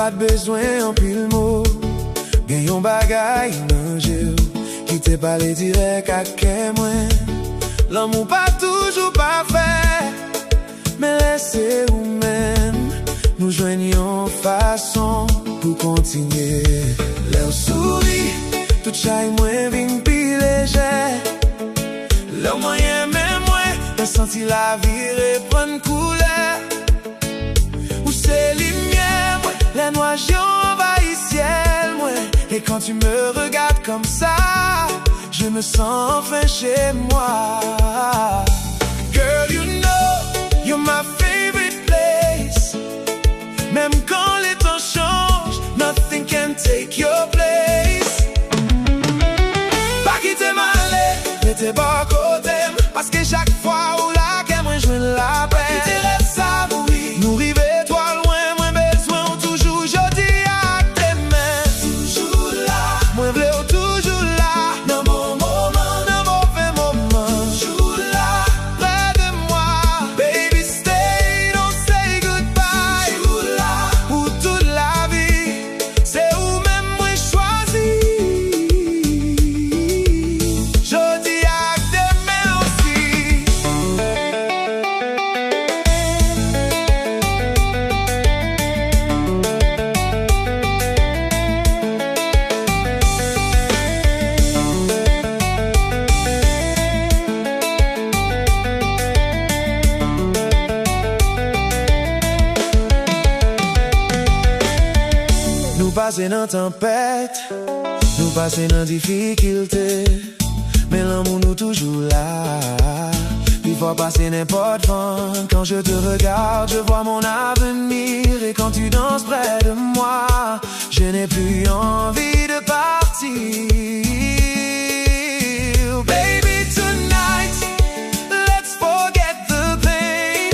pas de besoin en pile mot. Gen yon bagay nan jeu qui te parle direct à qu'est moi. L'amour pas toujours parfait, mais laissez ou même nous joignons façon pour continuer. Leur souris, tout chai moins vin pi léger. Leur moyen même moins, j'ai senti la vie reprendre couleur. Où c'est lumière, les nuages envahissent ciel, moi. Et quand tu me regardes comme ça, je me sens enfin chez moi. Girl, you know, you're my favorite place. Même quand les temps changent, nothing can take your place. Pas quitter ma lait, mais t'es pas côté. Parce que chaque fois où la qu'elle moi je la paix. Pas quitter rêve ça, oui. Nous river toi loin, moins besoin toujours. Je dis à tes mains, toujours là. Moins bleu, toujours là. Dans bon moment, dans mauvais moment. Toujours là, près de moi. Baby, stay, don't say goodbye. Toujours là, pour toute la vie. C'est où même moi choisi. Je dis à tes mains aussi. Nous passer dans tempête, nous passer dans difficulté, mais l'amour nous toujours là. Il faut passer n'importe vent. Quand je te regarde, je vois mon avenir. Et quand tu danses près de moi, je n'ai plus envie de partir. Baby, tonight, let's forget the pain.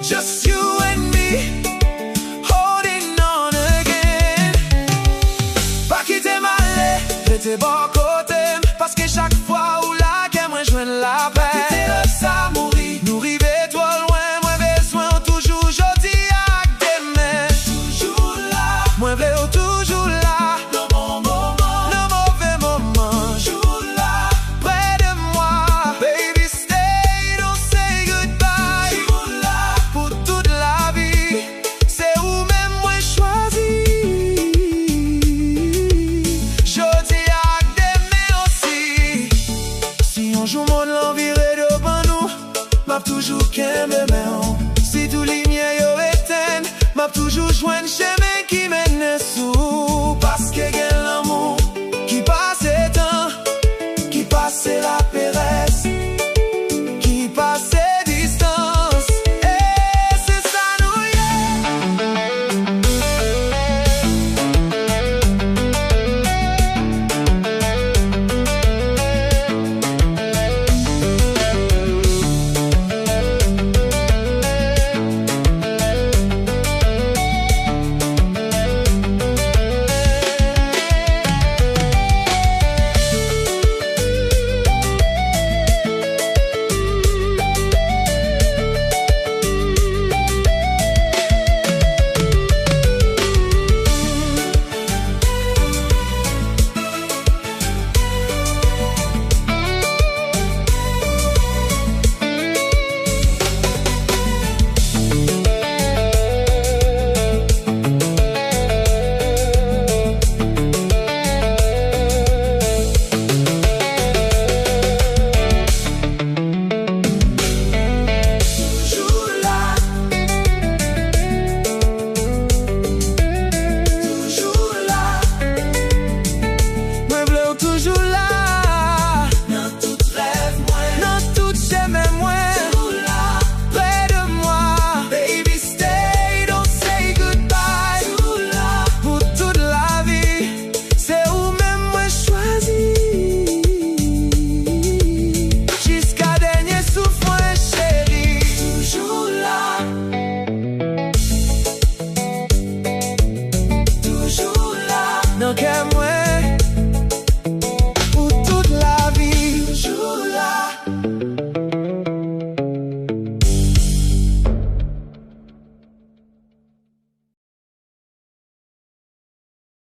Just you and me, holding on again. Pas quitter ma lait, j'étais bon côté. Parce que chaque fois où la qu'elle moi joue la paix. Quitter le ça mourir, nous river toi loin, moins besoin toujours. Je dis à des mains, toujours là. Moins bleu, toujours là. Dans mon moment, dans mauvais moment. Toujours là, près de moi. Baby, stay, don't say goodbye. Toujours là, pour toute la vie. C'est où même moi choisi. Je dis à des mains aussi. Si on joue mon l'envie devant nous, m'a toujours qu'un bébé. Si tout lumière yo éteint, m'a toujours joint chemin qui mène.